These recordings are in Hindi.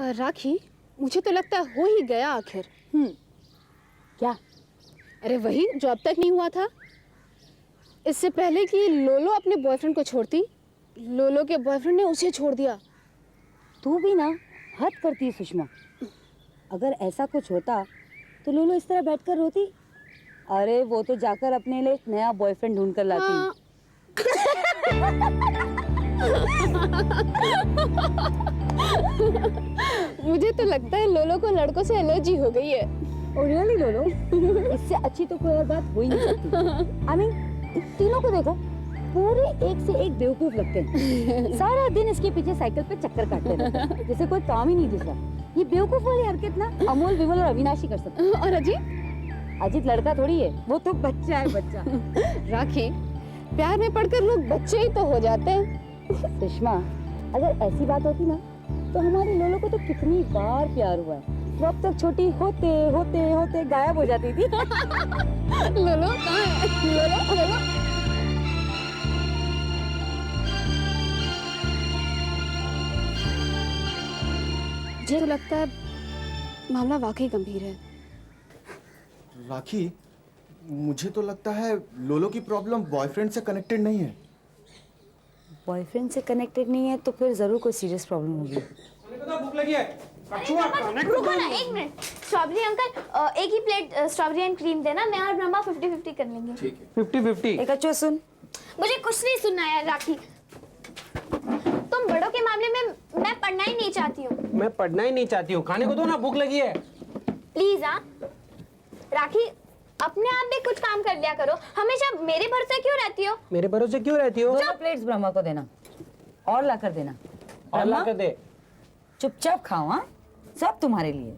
राखी, मुझे तो लगता है हो ही गया आखिर। क्या? अरे वही जो अब तक नहीं हुआ था। इससे पहले कि लोलो अपने बॉयफ्रेंड को छोड़ती, लोलो के बॉयफ्रेंड ने उसे छोड़ दिया। तू भी ना हद करती है सुषमा। अगर ऐसा कुछ होता तो लोलो इस तरह बैठकर रोती? अरे वो तो जाकर अपने लिए एक नया बॉयफ्रेंड ढूंढ कर लाती। हाँ। मुझे तो लगता है लोलो को लड़कों से एलर्जी हो गई है। ओ रियली लोलो? इससे अच्छी तो कोई और बात हो ही नहीं सकती। आई मीन तीनों को देखो, पूरे एक से एक बेवकूफ लगते हैं। सारा दिन इसके पीछे साइकिल पे चक्कर काटते रहते हैं, जैसे कोई काम ही नहीं दूसरा। ये बेवकूफ वाली हरकत ना अमोल, विमल और अविनाशी कर सकते हैं। और अजीत? अजीत लड़का थोड़ी है, वो तो बच्चा है, बच्चा। राखी, प्यार में पड़कर लोग बच्चे ही तो हो जाते हैं। सुषमा, अगर ऐसी बात होती ना तो हमारी लोलो को तो कितनी बार प्यार हुआ है। वो अब तक छोटी होते होते होते गायब हो जाती थी। लोलो कहाँ है? लोलो लोलो। मुझे तो लगता है मामला वाकई गंभीर है। राखी, मुझे तो लगता है लोलो की प्रॉब्लम बॉयफ्रेंड से कनेक्टेड नहीं है। बॉयफ्रेंड से कनेक्टेड नहीं है तो फिर जरूर कोई सीरियस प्रॉब्लम होगी। भूख लगी है। रुको ना एक मिनट। स्ट्रॉबेरी अंकल, एक ही प्लेट स्ट्रॉबेरी एंड क्रीम देना। मैं और ब्रह्मा 50-50 कर लेंगे। ठीक है। 50-50। एक अच्छा सुन, मुझे कुछ नहीं सुनना है राखी। तुम बड़ों के मामले में मैं पढ़ना ही नहीं चाहती हूँ। मैं पढ़ना ही नहीं चाहती हूँ। खाने को दो ना, भूख लगी है। प्लीज हाँ राखी, अपने आप भी कुछ काम कर लिया करो। हमेशा मेरे भरोसे क्यों रहती हो? मेरे भरोसे क्यों रहती हो? 2 प्लेट्स ब्रह्मा को देना और ला कर देना। और ला के दे। चुपचाप खाओ, हाँ, सब तुम्हारे लिए।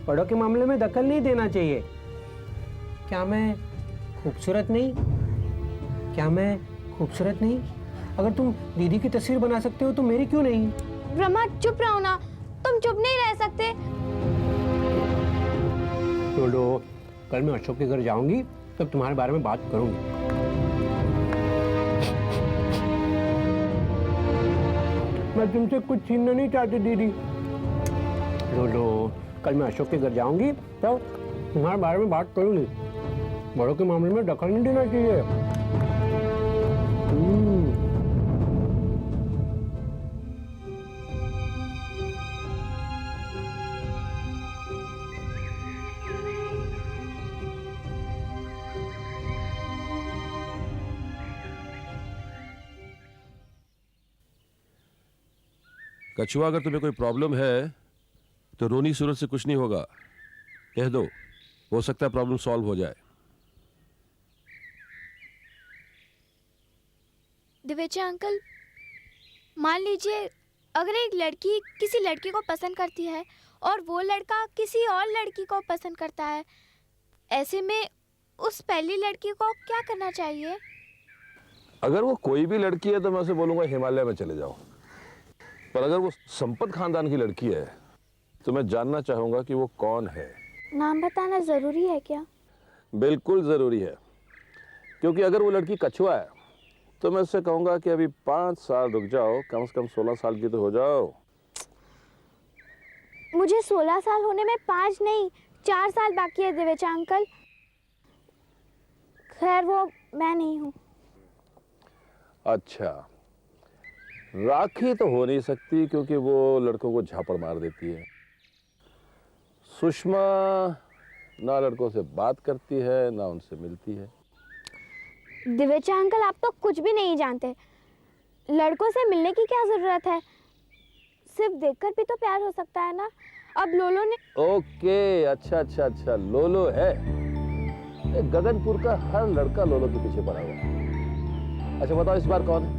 बड़ों के मामले में दखल नहीं देना चाहिए। क्या मैं खूबसूरत नहीं? क्या मैं खूबसूरत नहीं? अगर तुम दीदी की तस्वीर बना सकते हो तो मेरी क्यों नहीं? ब्रह्मा चुप रहो ना, तुम चुप नहीं रह सकते। छोड़ो, कल मैं अशोक के घर जाऊंगी तब तुम्हारे बारे में बात करूंगी। मैं तुमसे कुछ छीनना नहीं चाहती दीदी। लो, कल मैं अशोक के घर जाऊंगी तो तुम्हारे बारे में बात करूंगी। बड़ों के मामले में दखल नहीं देना चाहिए। कछुआ, अगर तुम्हें कोई प्रॉब्लम है तो रोनी सूरत से कुछ नहीं होगा, कह दो। हो सकता है प्रॉब्लम सॉल्व हो जाए। दिवेचा अंकल, मान लीजिए अगर एक लड़की किसी लड़के को पसंद करती है और वो लड़का किसी और लड़की को पसंद करता है, ऐसे में उस पहली लड़की को क्या करना चाहिए? अगर वो कोई भी लड़की है तो मैं उसे बोलूंगा हिमालय में चले जाओ। पर अगर वो संपत खानदान की लड़की है तो मैं जानना चाहूंगा कि वो कौन है। नाम बताना जरूरी है क्या? बिल्कुल जरूरी है, क्योंकि अगर वो लड़की कछुआ है तो मैं उससे कहूंगा कि अभी 5 साल रुक जाओ, कम से कम 16 साल की तो हो जाओ। मुझे 16 साल होने में 5 नहीं 4 साल बाकी है दिवेचा अंकल। खैर वो मैं नहीं हूँ। अच्छा, राखी तो हो नहीं सकती क्योंकि वो लड़कों को झापड़ मार देती है। सुषमा ना लड़कों से बात करती है ना उनसे मिलती है। दिवेचा अंकल, आप तो कुछ भी नहीं जानते। लड़कों से मिलने की क्या जरूरत है? सिर्फ देखकर भी तो प्यार हो सकता है ना। अब लोलो ने ओके, अच्छा, लोलो है। गगनपुर का हर लड़का लोलो के पीछे पड़ा हुआ है। अच्छा बताओ, इस बार कौन है?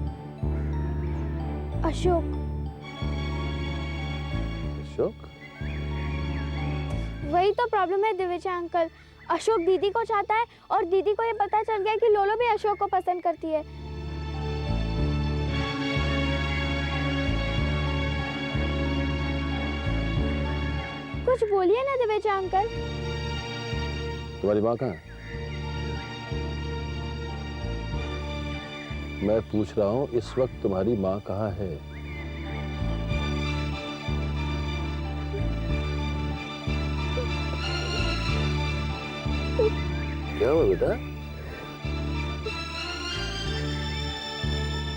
अशोक। अशोक? वही तो प्रॉब्लम है दिवेचा अंकल। अशोक दीदी को चाहता है और दीदी को ये पता चल गया कि लोलो भी अशोक को पसंद करती है। कुछ बोलिए ना दिवेचा अंकल। तुम्हारी माँ कहाँ है? मैं पूछ रहा हूँ, इस वक्त तुम्हारी माँ कहाँ है? क्या हुआ बेटा?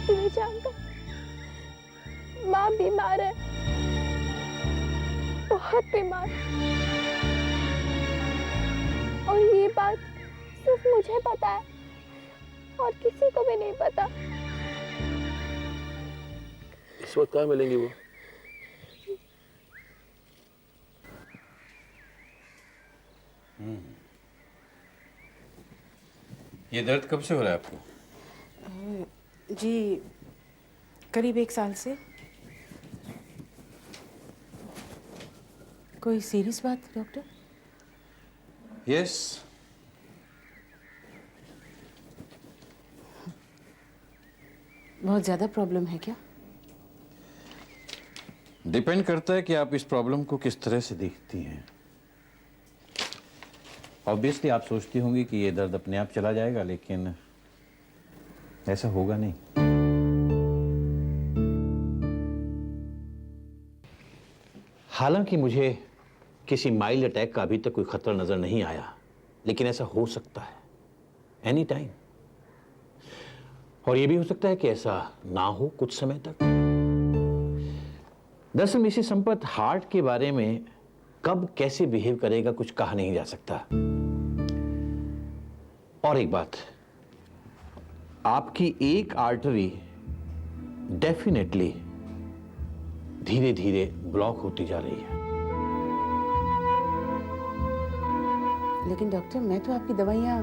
दिवेचा अंकल, माँ बीमार है, बहुत बीमार। और ये बात सिर्फ मुझे पता है और किसी को भी नहीं पता। इस वक्त कहाँ मिलेंगी वो? ये दर्द कब से हो रहा है आपको? जी करीब 1 साल से। कोई सीरियस बात डॉक्टर? यस। बहुत ज़्यादा प्रॉब्लम है क्या? डिपेंड करता है कि आप इस प्रॉब्लम को किस तरह से देखती हैं। ऑब्वियसली आप सोचती होंगी कि ये दर्द अपने आप चला जाएगा, लेकिन ऐसा होगा नहीं। हालांकि मुझे किसी माइल्ड अटैक का अभी तक कोई खतरा नजर नहीं आया, लेकिन ऐसा हो सकता है एनी टाइम। और यह भी हो सकता है कि ऐसा ना हो कुछ समय तक। दरअसल मिसेस संपत, हार्ट के बारे में कब कैसे बिहेव करेगा कुछ कहा नहीं जा सकता। और एक बात, आपकी एक आर्टरी डेफिनेटली धीरे धीरे ब्लॉक होती जा रही है। लेकिन डॉक्टर मैं तो आपकी दवाइयाँ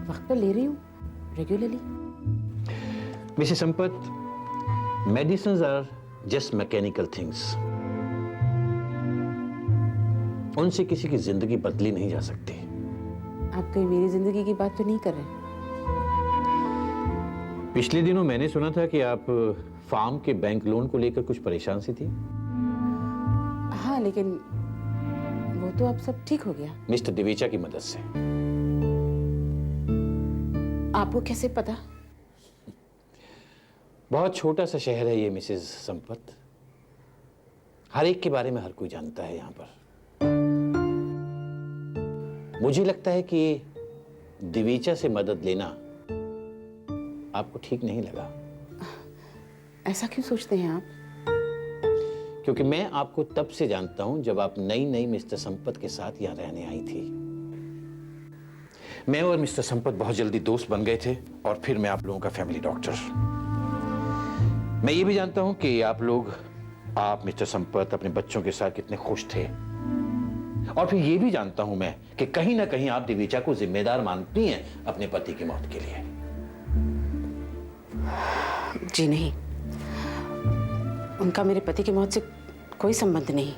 वक्त पर ले रही हूँ, regularly. Mrs Sampath, medicines are just mechanical things. उनसे किसी की जिंदगी बदली नहीं जा सकती। आप कहीं मेरी जिंदगी की बात तो नहीं कर रहे? पिछले दिनों मैंने सुना था कि आप फार्म के बैंक लोन को लेकर कुछ परेशान सी थी। हाँ, लेकिन वो तो अब सब ठीक हो गया। मिस्टर दिवेचा की मदद से। आपको कैसे पता? बहुत छोटा सा शहर है ये मिसेस संपत। हर एक के बारे में हर कोई जानता है यहाँ पर। मुझे लगता है कि दिवेचा से मदद लेना आपको ठीक नहीं लगा। ऐसा क्यों सोचते हैं आप? क्योंकि मैं आपको तब से जानता हूं जब आप नई नई मिस्टर संपत के साथ यहां रहने आई थी। मैं और मिस्टर संपत बहुत जल्दी दोस्त बन गए थे और फिर मैं आप लोगों का फैमिली डॉक्टर। मैं ये भी जानता हूं कि आप मिस्टर संपत अपने बच्चों के साथ कितने खुश थे। और फिर ये भी जानता हूं मैं कि कहीं ना कहीं आप दिवेचा को जिम्मेदार मानती हैं अपने पति की मौत के लिए। जी नहीं, उनका मेरे पति की मौत से कोई संबंध नहीं।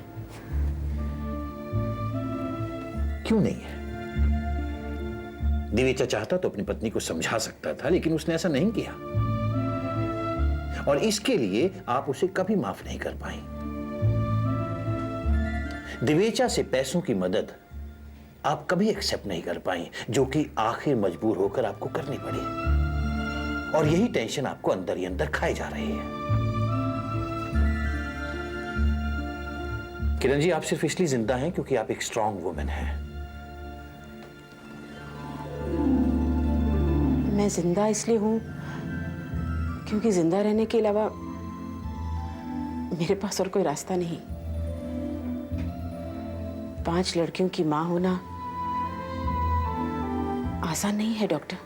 क्यों नहीं है? दिवेचा चाहता तो अपनी पत्नी को समझा सकता था, लेकिन उसने ऐसा नहीं किया। और इसके लिए आप उसे कभी माफ नहीं कर पाई। दिवेचा से पैसों की मदद आप कभी एक्सेप्ट नहीं कर पाई, जो कि आखिर मजबूर होकर आपको करनी पड़ी। और यही टेंशन आपको अंदर ही अंदर खाई जा रही है। किरण जी, आप सिर्फ इसलिए जिंदा हैं क्योंकि आप एक स्ट्रॉन्ग वुमेन हैं। मैं जिंदा इसलिए हूं क्योंकि जिंदा रहने के अलावा मेरे पास और कोई रास्ता नहीं। 5 लड़कियों की मां होना आसान नहीं है डॉक्टर।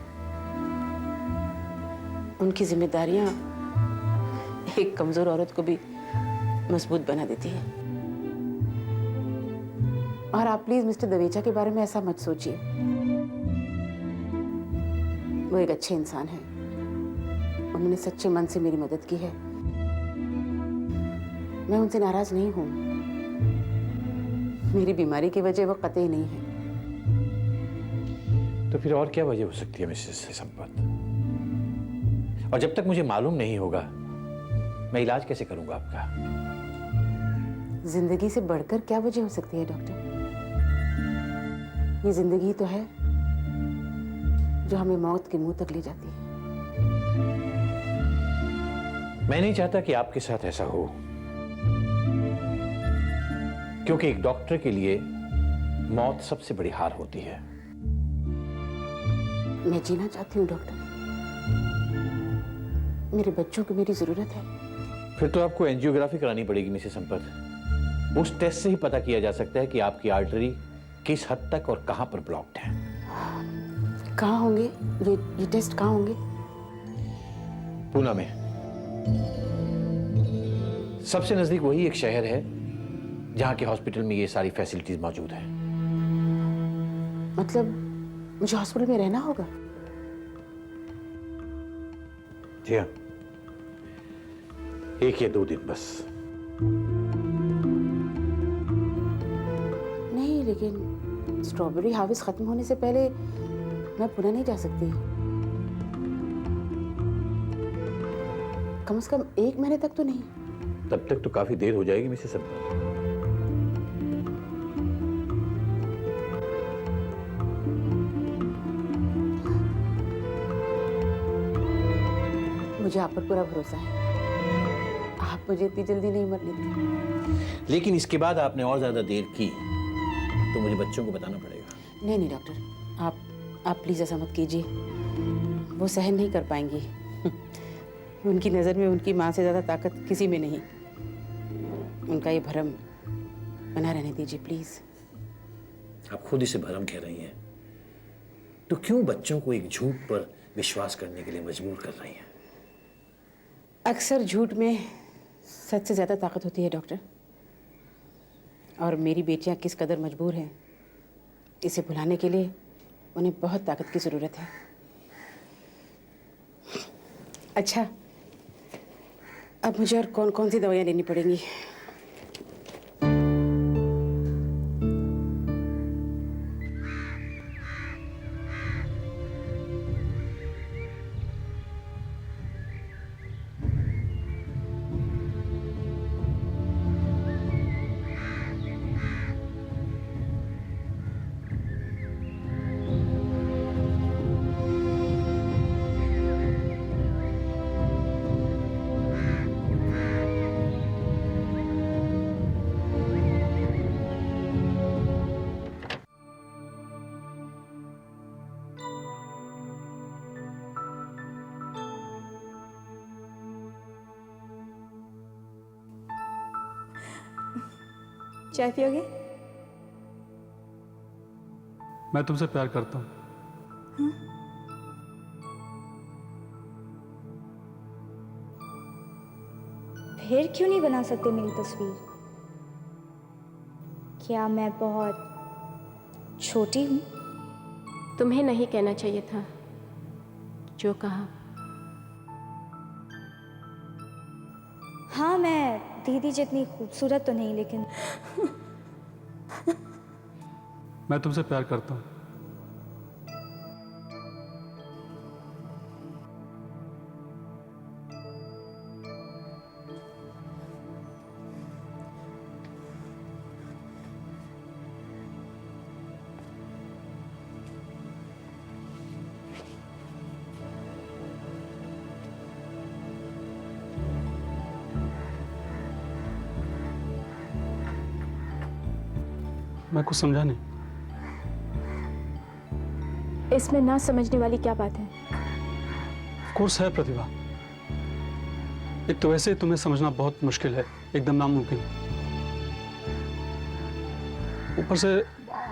उनकी जिम्मेदारियां एक कमजोर औरत को भी मजबूत बना देती है। और आप प्लीज मिस्टर दिवेचा के बारे में ऐसा मत सोचिए। वो एक अच्छे इंसान हैं। उन्होंने सच्चे मन से मेरी मदद की है। मैं उनसे नाराज नहीं हूं। मेरी बीमारी की वजह वो कतई नहीं है। तो फिर और क्या वजह हो सकती है मिसेस संपत? और जब तक मुझे मालूम नहीं होगा, मैं इलाज कैसे करूंगा आपका? जिंदगी से बढ़कर क्या वजह हो सकती है डॉक्टर? ये जिंदगी तो है जो हमें मौत के मुंह तक ले जाती है। मैं नहीं चाहता कि आपके साथ ऐसा हो, क्योंकि एक डॉक्टर के लिए मौत सबसे बड़ी हार होती है। मैं जीना चाहती हूँ डॉक्टर। मेरे बच्चों की मेरी जरूरत है। फिर तो आपको एंजियोग्राफी करानी पड़ेगी मिसेस संपत। उस टेस्ट से ही पता किया जा सकता है कि आपकी आर्टरी किस हद तक और कहां पर ब्लॉक्ड है। कहाँ होंगे ये टेस्ट? कहाँ होंगे? पूना में। सबसे नजदीक वही एक शहर है जहां के हॉस्पिटल में ये सारी फैसिलिटीज मौजूद है। मतलब मुझे हॉस्पिटल में रहना होगा? जी हाँ, 1 या 2 दिन बस। नहीं, लेकिन स्ट्रॉबेरी हार्वेस्ट खत्म होने से पहले मैं पुणे नहीं जा सकती। कम से कम 1 महीने तक तो नहीं। तब तक तो काफी देर हो जाएगी मिसेस संपत। मुझे आप पर पूरा भरोसा है। आप मुझे इतनी जल्दी नहीं मरने देंगे। लेकिन इसके बाद आपने और ज्यादा देर की तो मुझे बच्चों को बताना पड़ेगा। नहीं नहीं डॉक्टर, आप प्लीज ऐसा मत कीजिए। वो सहन नहीं कर पाएंगी। उनकी नज़र में उनकी माँ से ज़्यादा ताकत किसी में नहीं। उनका ये भरम बना रहने दीजिए प्लीज। आप खुद इसे भरम कह रही हैं, तो क्यों बच्चों को एक झूठ पर विश्वास करने के लिए मजबूर कर रही हैं? अक्सर झूठ में सच से ज़्यादा ताकत होती है डॉक्टर। और मेरी बेटियां किस कदर मजबूर हैं, इसे भुलाने के लिए उन्हें बहुत ताकत की ज़रूरत है। अच्छा, अब मुझे और कौन कौन सी दवाइयाँ लेनी पड़ेंगी? चाय पियोगे? मैं तुमसे प्यार करता हूँ। फिर क्यों नहीं बना सकते मेरी तस्वीर? क्या मैं बहुत छोटी हूँ? तुम्हें नहीं कहना चाहिए था जो कहा। हाँ, मैं दीदी जितनी खूबसूरत तो नहीं, लेकिन मैं तुमसे प्यार करता हूँ। मैं कुछ समझा नहीं। इसमें ना समझने वाली क्या बात है? कोर्स है प्रतिभा। एक तो वैसे तुम्हें समझना बहुत मुश्किल है, एकदम नामुमकिन। ऊपर से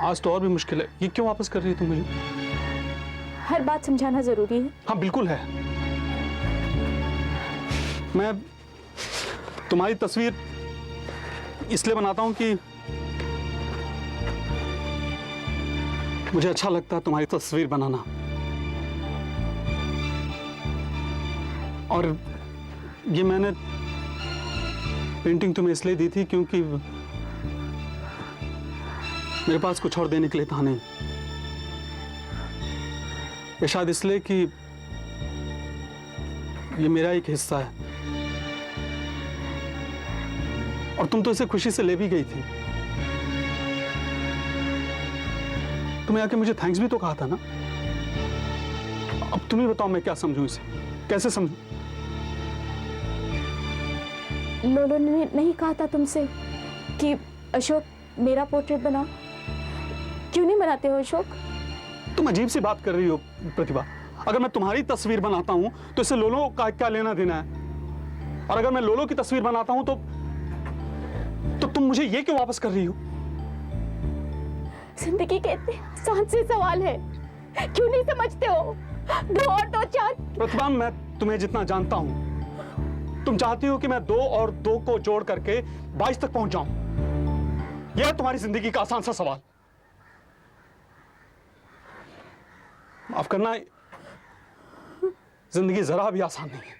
आज तो और भी मुश्किल है। ये क्यों वापस कर रही है तुम मुझे? हर बात समझाना जरूरी है? हाँ बिल्कुल है। मैं तुम्हारी तस्वीर इसलिए बनाता हूं कि मुझे अच्छा लगता है तुम्हारी तस्वीर बनाना। और ये मैंने पेंटिंग तुम्हें इसलिए दी थी क्योंकि मेरे पास कुछ और देने के लिए था नहीं। ये शायद इसलिए कि ये मेरा एक हिस्सा है और तुम तो इसे खुशी से ले भी गई थी। तुम्हें आके मुझे थैंक्स भी तो कहा था ना। अब तुम ही बताओ मैं क्या समझूं इसे, कैसे समझूं? लोलो ने नहीं कहा था तुमसे कि अशोक मेरा पोर्ट्रेट बनाओ? क्यों नहीं बनाते हो अशोक? तुम अजीब सी बात कर रही हो प्रतिभा। अगर मैं तुम्हारी तस्वीर बनाता हूं तो इससे लोलो का क्या लेना देना है? और अगर मैं लोलो की तस्वीर बनाता हूं तो तुम मुझे ये क्यों वापस कर रही हो? जिंदगी के इतने आसान से सवाल है, क्यों नहीं समझते हो? 2 और 2 4। प्रतिभा, मैं तुम्हें जितना जानता हूं, तुम चाहती हो कि मैं 2 और 2 को जोड़ करके 22 तक पहुंच जाऊं। यह है तुम्हारी जिंदगी का आसान सा सवाल। माफ करना, जिंदगी जरा भी आसान नहीं है।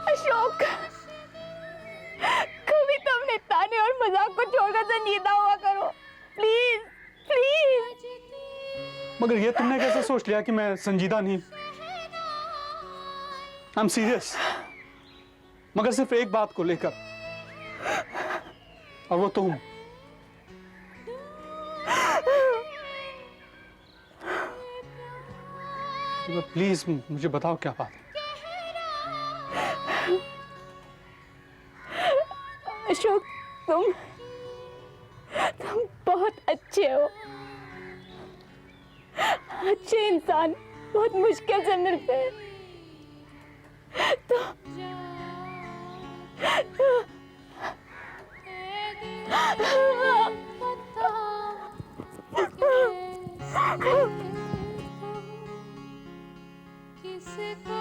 अशोक, कभी तुमने ताने और मजाक को छोड़कर संजीदा हुआ करो, प्लीज प्लीज। मगर ये तुमने कैसे सोच लिया कि मैं संजीदा नहीं? आई एम सीरियस, मगर सिर्फ एक बात को लेकर, और वो तुम। प्लीज मुझे बताओ क्या बात है। अशोक, तुम बहुत अच्छे हो, अच्छे इंसान बहुत मुश्किल से मिलते हैं। तो किसको